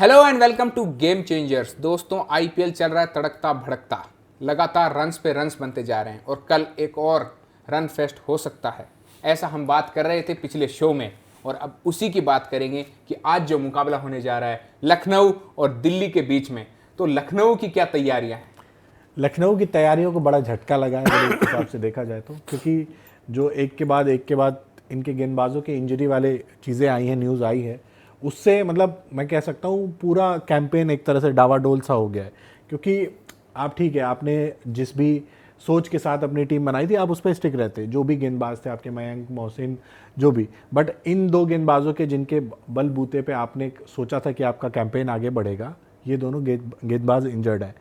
Hello and welcome to game changers. दोस्तों, IPL चल रहा है तड़कता भड़कता, लगातार रन्स पे रन्स बनते जा रहे हैं और कल एक और रन फेस्ट हो सकता है, ऐसा हम बात कर रहे थे पिछले शो में। और अब उसी की बात करेंगे कि आज जो मुकाबला होने जा रहा है लखनऊ और दिल्ली के बीच में, तो लखनऊ की क्या तैयारियां हैं? लखनऊ की तैयारियों को बड़ा झटका लगा है मेरे हिसाब से देखा जाए तो, क्योंकि जो एक के बाद इनके गेंदबाजों के इंजरी वाले चीज़ें आई हैं, न्यूज़ आई है, उससे मतलब मैं कह सकता हूँ पूरा कैंपेन एक तरह से डावाडोल सा हो गया है। क्योंकि आप ठीक है, आपने जिस भी सोच के साथ अपनी टीम बनाई थी आप उस पर स्टिक रहते, जो भी गेंदबाज थे आपके, मयंक, मोहसिन, जो भी, बट इन दो गेंदबाजों के जिनके बलबूते पे आपने सोचा था कि आपका कैंपेन आगे बढ़ेगा, ये दोनों गेंदबाज इंजर्ड हैं।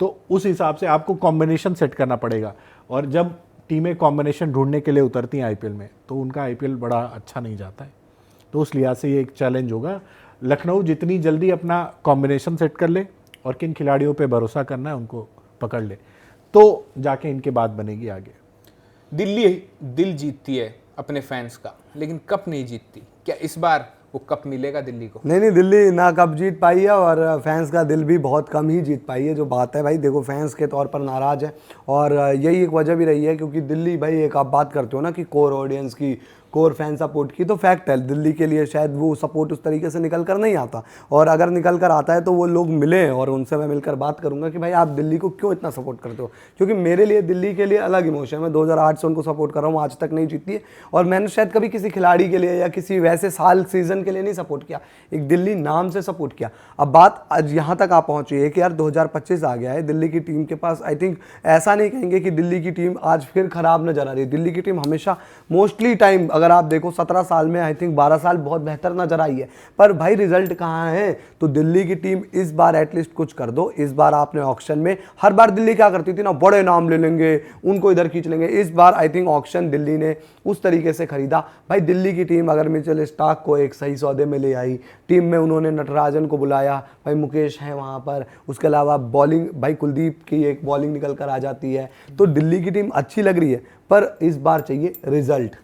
तो उस हिसाब से आपको कॉम्बिनेशन सेट करना पड़ेगा, और जब टीमें कॉम्बिनेशन ढूंढने के लिए उतरती हैं आईपीएल में तो उनका आईपीएल बड़ा अच्छा नहीं जाता है। तो उस लिहाज से ये एक चैलेंज होगा। लखनऊ जितनी जल्दी अपना कॉम्बिनेशन सेट कर ले और किन खिलाड़ियों पे भरोसा करना है उनको पकड़ ले, तो जाके इनके बात बनेगी आगे। दिल्ली दिल जीतती है अपने फैंस का, लेकिन कप नहीं जीतती। क्या इस बार वो कप मिलेगा दिल्ली को? नहीं, दिल्ली ना कप जीत पाई है और फैंस का दिल भी बहुत कम ही जीत पाई है। जो बात है भाई, देखो फैंस के तौर पर नाराज़ है और यही एक वजह भी रही है, क्योंकि दिल्ली भाई, एक आप बात करते हो ना कि कोर ऑडियंस की, कोर फैन सपोर्ट की, तो फैक्ट है दिल्ली के लिए शायद वो सपोर्ट उस तरीके से निकल कर नहीं आता, और अगर निकल कर आता है तो वो लोग मिले और उनसे मैं मिलकर बात करूंगा कि भाई आप दिल्ली को क्यों इतना सपोर्ट करते हो। क्योंकि मेरे लिए दिल्ली के लिए अलग इमोशन है। मैं 2008 से उनको सपोर्ट कर रहा हूँ, आज तक नहीं जीती है, और मैंने शायद कभी किसी खिलाड़ी के लिए या किसी वैसे साल सीजन के लिए नहीं सपोर्ट किया, एक दिल्ली नाम से सपोर्ट किया। अब बात आज यहाँ तक आ पहुँची है कि यार 2025 आ गया है, दिल्ली की टीम के पास आई थिंक ऐसा नहीं कहेंगे कि दिल्ली की टीम आज फिर खराब नजर आ रही है। दिल्ली की टीम हमेशा मोस्टली टाइम, अगर आप देखो 17 साल में आई थिंक 12 साल बहुत बेहतर नजर आई है, पर भाई रिजल्ट कहाँ है? तो दिल्ली की टीम इस बार एटलीस्ट कुछ कर दो। इस बार आपने ऑक्शन में, हर बार दिल्ली क्या करती थी ना, बड़े नाम ले लेंगे, उनको इधर खींच लेंगे। इस बार आई थिंक ऑक्शन दिल्ली ने उस तरीके से खरीदा। भाई दिल्ली की टीम अगर मिचेल स्टार्क को एक सही सौदे में ले आई, टीम में उन्होंने नटराजन को बुलाया, भाई मुकेश है वहाँ पर, उसके अलावा बॉलिंग भाई कुलदीप की एक बॉलिंग निकल कर आ जाती है, तो दिल्ली की टीम अच्छी लग रही है। पर इस बार चाहिए रिजल्ट।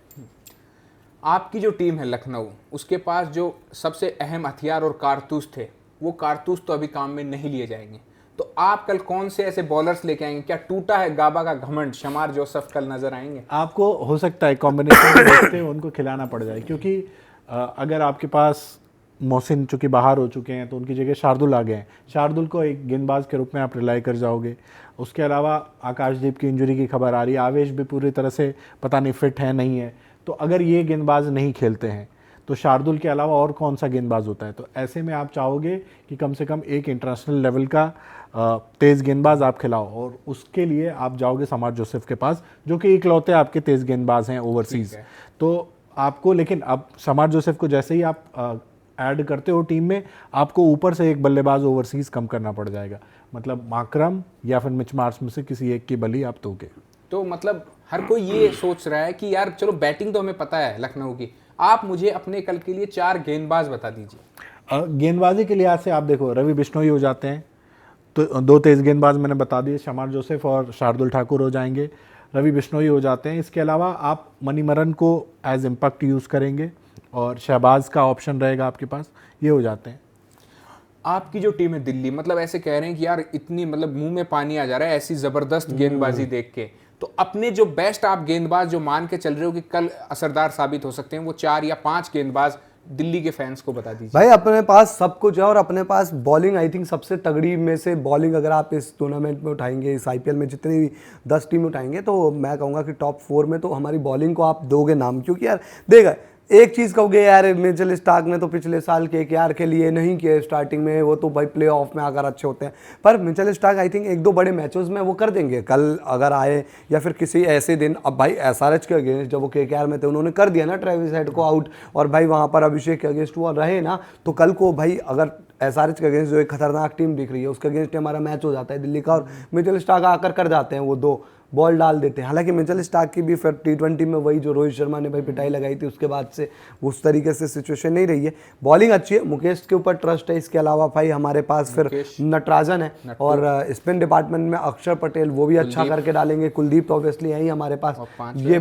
आपकी जो टीम है लखनऊ, उसके पास जो सबसे अहम हथियार और कारतूस थे, वो कारतूस तो अभी काम में नहीं लिए जाएंगे। तो आप कल कौन से ऐसे बॉलर्स लेके आएंगे? क्या टूटा है गाबा का घमंड, शमार जोसफ कल नजर आएंगे? आपको हो सकता है कॉम्बिनेशन देखते हैं उनको खिलाना पड़ जाए, क्योंकि अगर आपके पास मोहसिन चूंकि बाहर हो चुके हैं तो उनकी जगह शार्दुल आ गए हैं, शार्दुल को एक गेंदबाज के रूप में आप रिलाई कर जाओगे। उसके अलावा आकाशदीप की इंजरी की खबर आ रही है, आवेश भी पूरी तरह से पता नहीं फिट है नहीं है, तो अगर ये गेंदबाज नहीं खेलते हैं तो शार्दुल के अलावा और कौन सा गेंदबाज होता है? तो ऐसे में आप चाहोगे कि कम से कम एक इंटरनेशनल लेवल का तेज़ गेंदबाज आप खिलाओ, और उसके लिए आप जाओगे शमार जोसेफ के पास, जो कि इकलौते आपके तेज़ गेंदबाज हैं ओवरसीज़। तो आपको, लेकिन अब शमार जोसेफ को जैसे ही आप ऐड करते हो टीम में, आपको ऊपर से एक बल्लेबाज ओवरसीज़ कम करना पड़ जाएगा। मतलब माकरम या फिर मिच मार्श में से किसी एक की बलि आप दोगे। तो मतलब हर कोई ये सोच रहा है कि यार चलो बैटिंग तो हमें पता है लखनऊ की, आप मुझे अपने कल के लिए 4 गेंदबाज बता दीजिए। गेंदबाजी के लिहाज से आप देखो, रवि बिश्नोई हो जाते हैं, तो 2 तेज़ गेंदबाज मैंने बता दिए, शमार जोसेफ और शार्दुल ठाकुर हो जाएंगे, रवि बिश्नोई हो जाते हैं। इसके अलावा आप मणिमरन को एज इम्पैक्ट यूज़ करेंगे और शहबाज का ऑप्शन रहेगा आपके पास, ये हो जाते हैं। आपकी जो टीम है दिल्ली, मतलब ऐसे कह रहे हैं कि यार इतनी, मतलब मुंह में पानी आ जा रहा है ऐसी जबरदस्त गेंदबाजी देख के, तो अपने जो बेस्ट आप गेंदबाज जो मान के चल रहे हो कि कल असरदार साबित हो सकते हैं, वो 4 या 5 गेंदबाज दिल्ली के फैंस को बता दीजिए। भाई अपने पास सब कुछ है और अपने पास बॉलिंग आई थिंक सबसे तगड़ी में से बॉलिंग अगर आप इस टूर्नामेंट में उठाएंगे, इस आईपीएल में जितनी भी 10 टीम उठाएंगे, तो मैं कहूँगा कि टॉप 4 में तो हमारी बॉलिंग को आप दोगे नाम। क्योंकि यार देगा, एक चीज़ कहोगे यार मिचेल स्टार्क ने तो पिछले साल केकेआर के लिए नहीं किए स्टार्टिंग में, वो तो भाई प्ले ऑफ में आकर अच्छे होते हैं, पर मिचेल स्टार्क आई थिंक 1-2 बड़े मैचेस में वो कर देंगे कल अगर आए, या फिर किसी ऐसे दिन। अब भाई एसआरएच के अगेंस्ट जब वो केकेआर में थे उन्होंने कर दिया ना ट्रेविस हेड को आउट, और भाई वहाँ पर अभिषेक के अगेंस्ट वो रहे ना, तो कल को भाई अगर एसआरएच के अगेंस्ट जो एक खतरनाक टीम दिख रही है उसके अगेंस्ट हमारा मैच हो जाता है दिल्ली का, और मिचेल स्टार्क आकर कर जाते हैं, वो 2 बॉल डाल देते हैं। हालांकि मिचेल स्टार्क की भी फिर T20 में वही जो रोहित शर्मा ने भाई पिटाई लगाई थी, उसके बाद से उस तरीके से सिचुएशन नहीं रही है। बॉलिंग अच्छी है, मुकेश के ऊपर ट्रस्ट है। इसके अलावा भाई हमारे पास फिर नटराजन है, और स्पिन डिपार्टमेंट में अक्षर पटेल, वो भी अच्छा करके डालेंगे। कुलदीप तो ऑब्वियसली है ही हमारे पास। ये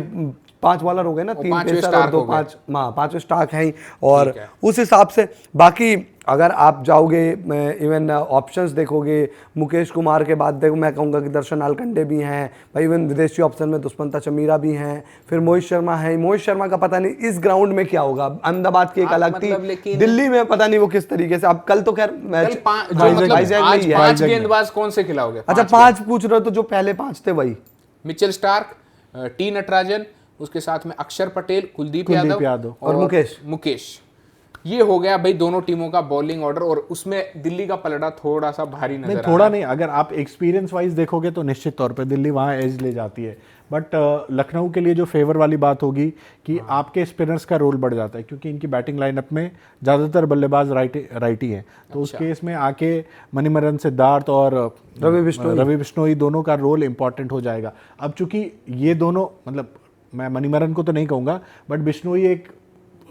5 बॉलर हो गए ना, 3 पांचवें पेसर और स्टार्क 2 हो गए। 5, हाँ 5 स्टार्क हैं ही। और ठीक है। उस हिसाब से बाकी अगर आप जाओगे इवन ऑप्शंस देखोगे, मुकेश कुमार के बाद देखो मैं कहूँगा कि दर्शन आलकंडे भी हैं भाई, इवन विदेशी ऑप्शन में दुष्मंता चमीरा भी हैं, फिर मोहित शर्मा है। मोहित शर्मा का पता नहीं इस ग्राउंड में क्या होगा, अहमदाबाद की एक अलग थी, मतलब लेकिन दिल्ली में पता नहीं वो किस तरीके से। अब कल तो खैर मैच मतलब वाइजैक में आज ही है। 5 गेंदबाज कौन से खिलाओगे? अच्छा 5 पूछ रहे हो तो जो पहले 5 थे वही मिचेल स्टार्क, टी नटराजन, उसके साथ में अक्षर पटेल, कुलदीप यादव और मुकेश। ये हो गया भाई दोनों टीमों का बॉलिंग ऑर्डर, और उसमें दिल्ली का पलड़ा थोड़ा सा भारी नजर आ रहा है। थोड़ा नहीं, अगर आप एक्सपीरियंस वाइज देखोगे तो निश्चित तौर पे दिल्ली वहाँ एज ले जाती है, बट लखनऊ के लिए जो फेवर वाली बात होगी कि आपके स्पिनर्स का रोल बढ़ जाता है, क्योंकि इनकी बैटिंग लाइनअप में ज़्यादातर बल्लेबाज राइटी हैं। तो उस केस में आके मणिमरन सिद्धार्थ और रवि बिश्नोई दोनों का रोल इंपॉर्टेंट हो जाएगा। अब चूंकि ये दोनों, मतलब मैं मणिमरन को तो नहीं कहूँगा, बट बिश्नोई एक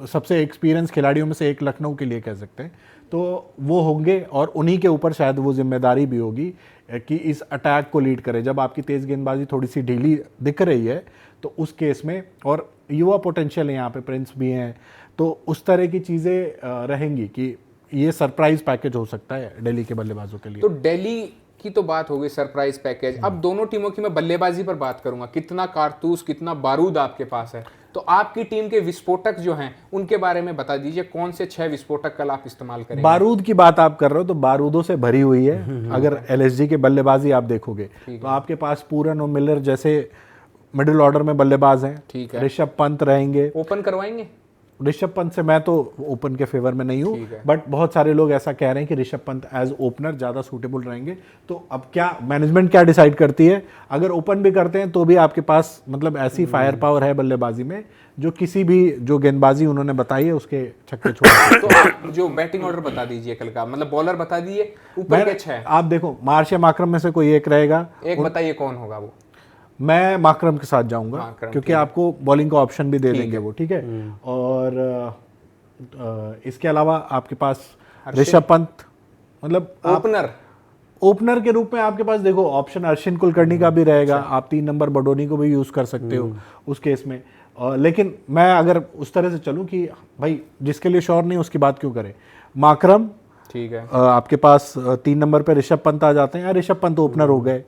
सबसे एक्सपीरियंस खिलाड़ियों में से एक लखनऊ के लिए कह सकते हैं, तो वो होंगे और उन्हीं के ऊपर शायद वो जिम्मेदारी भी होगी कि इस अटैक को लीड करे। जब आपकी तेज़ गेंदबाजी थोड़ी सी ढीली दिख रही है तो उस केस में, और युवा पोटेंशियल है यहाँ पे, प्रिंस भी हैं, तो उस तरह की चीज़ें रहेंगी कि ये सरप्राइज पैकेज हो सकता है दिल्ली के बल्लेबाजों के लिए। तो दिल्ली की तो बात हो गई सरप्राइज पैकेज। अब दोनों टीमों की मैं बल्लेबाजी पर बात करूंगा, कितना कारतूस, कितना बारूद आपके पास है। तो आपकी टीम के विस्फोटक जो हैं उनके बारे में बता दीजिए, कौन से 6 विस्फोटक कल आप इस्तेमाल करेंगे? बारूद की बात आप कर रहे हो तो बारूदों से भरी हुई है। अगर एलएसजी के बल्लेबाजी आप देखोगे तो आपके पास पूरन और मिलर जैसे मिडिल ऑर्डर में बल्लेबाज हैं। ठीक है। ऋषभ पंत रहेंगे। ओपन करवाएंगे? ऋषभ पंत से मैं तो ओपन के फेवर में नहीं हूँ, बट बहुत सारे लोग ऐसा कह रहे हैं कि ऋषभ पंत एज ओपनर ज़्यादा सूटेबल रहेंगे। तो अब क्या मैनेजमेंट क्या डिसाइड करती है, अगर ओपन भी करते हैं तो भी आपके पास मतलब ऐसी फायर पावर है बल्लेबाजी में जो किसी भी जो गेंदबाजी उन्होंने बताई है उसके छक्के छोड़। तो आप जो बैटिंग ऑर्डर बता दीजिए कल का, मतलब बॉलर बता दीजिए, ऊपर के 6 आप देखो मार्श या माकरम में से कोई एक रहेगा। एक बताइए कौन होगा वो? मैं माकरम के साथ जाऊंगा, क्योंकि आपको बॉलिंग का ऑप्शन भी दे देंगे वो, ठीक है। और इसके अलावा आपके पास ऋषभ पंत, मतलब ओपनर के रूप में आपके पास देखो ऑप्शन अर्शिन कुलकर्णी का भी रहेगा। आप 3 नंबर बडोनी को भी यूज कर सकते हो उस केस में। लेकिन मैं अगर उस तरह से चलूं कि भाई जिसके लिए श्योर नहीं उसकी बात क्यों करें, माकरम ठीक है, आपके पास 3 नंबर पे ऋषभ पंत आ जाते हैं। ऋषभ पंत ओपनर हो गए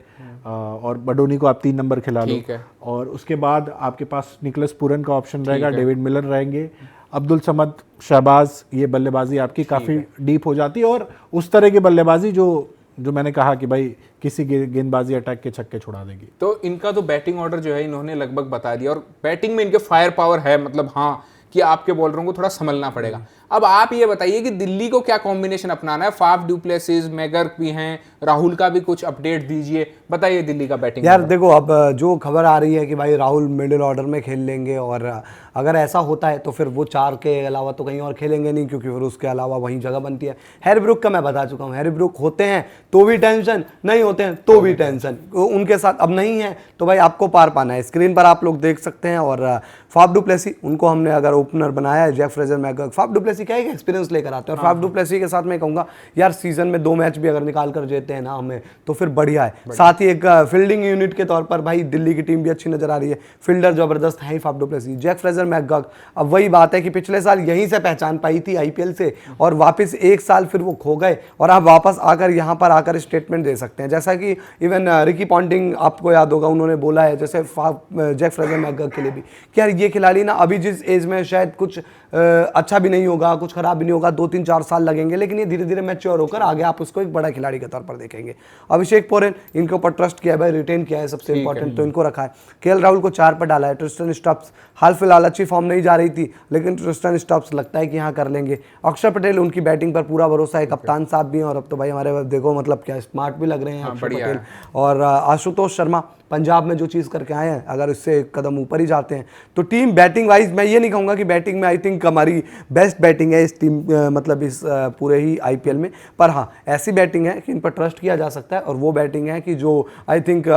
और बडोनी को आप 3 नंबर खिला लो। और उसके बाद आपके पास निकोलस पूरन का ऑप्शन रहेगा, डेविड मिलर रहेंगे, अब्दुल समद, शहबाज। ये बल्लेबाजी आपकी काफ़ी डीप हो जाती है, और उस तरह की बल्लेबाजी जो मैंने कहा कि भाई किसी गेंदबाजी अटैक के छक्के छुड़ा देगी। तो इनका तो बैटिंग ऑर्डर जो है इन्होंने लगभग बता दिया, और बैटिंग में इनके फायर पावर है, मतलब हाँ कि आपके बॉलरों को थोड़ा संभलना पड़ेगा। अब आप ये बताइए कि दिल्ली को क्या कॉम्बिनेशन अपनाना है? फाफ डुप्लेसिस, मैगर्क भी हैं, राहुल का भी कुछ अपडेट दीजिए, बताइए दिल्ली का बैटिंग। यार देखो, अब जो खबर आ रही है कि भाई राहुल मिडिल ऑर्डर में खेल लेंगे, और अगर ऐसा होता है तो फिर वो 4 के अलावा तो कहीं और खेलेंगे नहीं, क्योंकि फिर उसके अलावा वहीं जगह बनती है। हैरी ब्रूक का मैं बता चुका हूँ, हैरी ब्रूक होते हैं तो भी टेंशन, नहीं होते हैं तो भी टेंशन। उनके साथ अब नहीं है तो भाई आपको पार पाना है। स्क्रीन पर आप लोग देख सकते हैं। और फाफ डुप्लेसी, उनको हमने अगर ओपनर बनाया है, Jeff Fraser, McGurk, Faf du Plessis क्या है, एक्सपीरियंस लेकर आते हैं। और फाफ डुप्लेसी के साथ मैं कहूँगा यार सीजन में 2 मैच भी अगर निकाल कर देते हैं ना हमें, तो फिर बढ़िया है। साथ ही एक फील्डिंग यूनिट के तौर पर भाई दिल्ली की टीम भी अच्छी नजर आ रही है। फील्डर जबरदस्त है ही Faf du Plessis. Jeff Fraser, McGurk, अब वही बात है कि पिछले साल यहीं से पहचान पाई थी आईपीएल से, और वापस 1 साल फिर वो खो गए, और आप वापस आकर यहाँ पर आकर स्टेटमेंट दे सकते हैं। जैसा कि इवन रिकी पॉन्टिंग, आपको याद होगा, उन्होंने बोला है जैसे जेफ फ्रेजर, मैगर्क के लिए भी कि यार ये खिलाड़ी ना अभी जिस एज में शायद कुछ अच्छा भी नहीं होगा, कुछ खराब भी नहीं होगा, 2-3-4 साल लगेंगे, लेकिन ये धीरे धीरे मैच्योर होकर आगे आप उसको एक बड़ा खिलाड़ी के तौर पर देखेंगे। अभिषेक पोरेन, इनके ऊपर ट्रस्ट किया है भाई, रिटेन किया है, सबसे इंपॉर्टेंट तो इनको रखा है। केएल राहुल को 4 पर डाला है। ट्रिस्टन स्टब्स हाल फिलहाल अच्छी फॉर्म नहीं जा रही थी, लेकिन ट्रिस्टन स्टब्स लगता है कि यहाँ कर लेंगे। अक्षर पटेल, उनकी बैटिंग पर पूरा भरोसा है, कप्तान साहब भी हैं, और अब तो भाई हमारे देखो मतलब क्या स्मार्ट भी लग रहे हैं अक्षर पटेल। और आशुतोष शर्मा पंजाब में जो चीज़ करके आए हैं, अगर इससे एक कदम ऊपर ही जाते हैं तो टीम बैटिंग वाइज मैं ये नहीं कहूँगा कि बैटिंग में आई थिंक हमारी बेस्ट बैटिंग है इस टीम, मतलब इस पूरे ही आईपीएल में। पर हाँ, ऐसी बैटिंग है कि इन पर ट्रस्ट किया जा सकता है, और वो बैटिंग है कि जो I think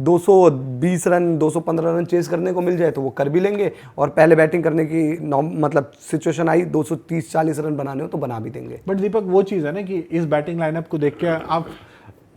220 run 215 run chase करने को मिल जाए तो वो कर भी लेंगे, और पहले बैटिंग करने की मतलब सिचुएशन आई 230-40 रन बनाने हो तो बना भी देंगे। बट दीपक वो चीज़ है ना कि इस बैटिंग लाइनअप को देख के आप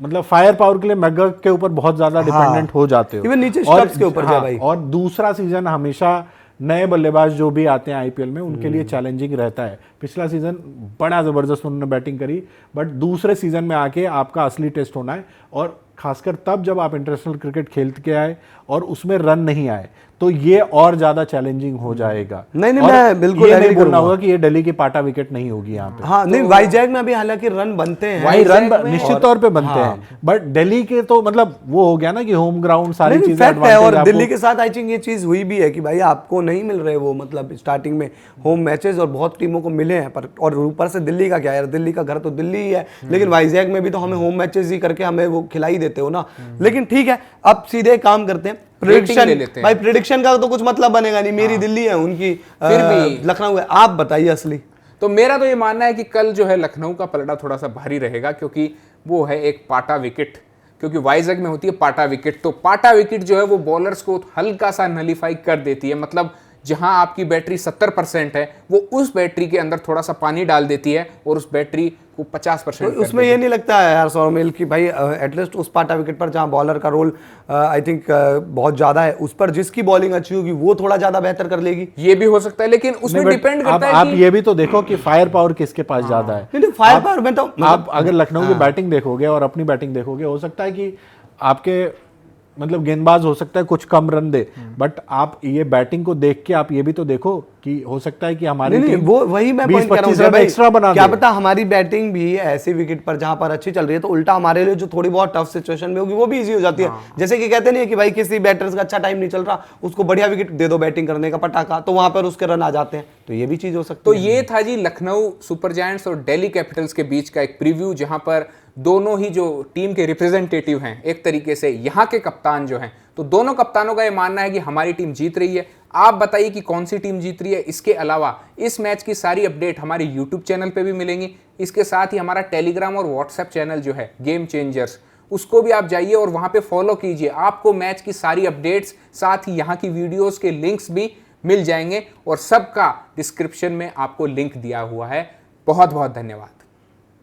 मतलब फायर पावर के लिए मैकगर्थ के ऊपर बहुत ज्यादा डिपेंडेंट हो जाते हो। इवन नीचे और स्टब्स के ऊपर जा भाई। और दूसरा सीजन हमेशा नए बल्लेबाज जो भी आते हैं आईपीएल में उनके लिए चैलेंजिंग रहता है। पिछला सीजन बड़ा जबरदस्त उन्होंने बैटिंग करी, बट दूसरे सीजन में आके आपका असली टेस्ट होना है, और खासकर तब जब आप इंटरनेशनल क्रिकेट खेल के आए और उसमें रन नहीं आए, तो ये और ज्यादा चैलेंजिंग हो जाएगा। नहीं, और मैं बिल्कुल ये agree नहीं बोलना करूंगा। होगा कि ये दिल्ली की पाटा विकेट नहीं होगी यहाँ पे। हाँ नहीं, वाईजैग में अभी हालांकि रन बनते हैं, वही रन में निश्चित तौर पे बनते हैं, बट दिल्ली के तो मतलब वो हो गया ना कि होम ग्राउंड सारी नहीं, चीजें फैक्ट है। और advantage दिल्ली आपको- के साथ आई थिंक ये चीज हुई भी है कि भाई आपको नहीं मिल रहे वो, मतलब स्टार्टिंग में होम मैचेस, और बहुत टीमों को मिले हैं, पर और ऊपर से दिल्ली का क्या यार, दिल्ली का घर तो दिल्ली ही है, लेकिन वाईजैग में भी तो हमें होम मैचेस ही करके हमें वो खिलाई देते हो ना। लेकिन ठीक है, अब सीधे काम करते हैं, प्रेडिक्शन ले लेते हैं। भाई। प्रेडिक्शन का तो कुछ मतलब बनेगा नहीं, मेरी दिल्ली है, उनकी फिर भी लखनऊ है। आप बताइए असली। तो मेरा तो ये मानना है कि कल जो है लखनऊ का पलड़ा थोड़ा सा भारी रहेगा, क्योंकि वो है एक पाटा विकेट, क्योंकि वाइजैग में होती है पाटा विकेट। तो पाटा विकेट जो है वो बॉलर्स को हल्का सा नलीफाई कर देती है, मतलब जहां आपकी बैटरी 70% है वो उस बैटरी के अंदर थोड़ा सा पानी डाल देती है और उस बैटरी को 50% तो उसमें ये नहीं लगता है यार सौरमिल की भाई एटलीस्ट उस पाटा विकेट पर जहां बॉलर का रोल आई थिंक बहुत ज्यादा है, उस पर जिसकी बॉलिंग अच्छी होगी वो थोड़ा ज्यादा बेहतर कर लेगी। ये भी हो सकता है, लेकिन उसमें नहीं, but डिपेंड करता है आप कि ये भी तो देखो कि फायर पावर किसके पास ज्यादा है। नहीं फायर पावर में तो आप अगर लखनऊ की बैटिंग देखोगे और अपनी बैटिंग देखोगे, हो सकता है कि आपके मतलब गेंदबाज हो सकता है कुछ कम रन दे, बट आप ये बैटिंग को देख के आप ये भी तो देखो कि हो सकता है कि हमारी नहीं, टीम वो वही मैं 20-25 पॉइंट कर रहा हूँ रन एक्स्ट्रा बना क्या दे। पता हमारी बैटिंग भी ऐसी विकेट पर जहां पर अच्छी चल रही है तो उल्टा हमारे लिए जो थोड़ी बहुत टफ सिचुएशन में होगी वो भी इजी हो जाती है। जैसे कि कहते नहीं है कि भाई किसी बैटर्स का अच्छा टाइम नहीं चल रहा, उसको बढ़िया विकेट दे दो बैटिंग करने का पटाखा, तो वहां पर उसके रन आ जाते हैं। तो ये भी चीज हो सकती तो है। ये था जी लखनऊ सुपर जायंट्स और दिल्ली कैपिटल्स के बीच का एक प्रीव्यू, जहां पर दोनों ही जो टीम के रिप्रेजेंटेटिव हैं एक तरीके से यहाँ के कप्तान जो हैं, तो दोनों कप्तानों का ये मानना है कि हमारी टीम जीत रही है। आप बताइए कि कौन सी टीम जीत रही है। इसके अलावा इस मैच की सारी अपडेट हमारे यूट्यूब चैनल पे भी मिलेंगी। इसके साथ ही हमारा टेलीग्राम और व्हाट्सएप चैनल जो है गेम चेंजर्स, उसको भी आप जाइए और वहां पे फॉलो कीजिए। आपको मैच की सारी अपडेट्स, साथ ही यहाँ की वीडियोस के लिंक्स भी मिल जाएंगे और सबका डिस्क्रिप्शन में आपको लिंक दिया हुआ है। बहुत बहुत धन्यवाद।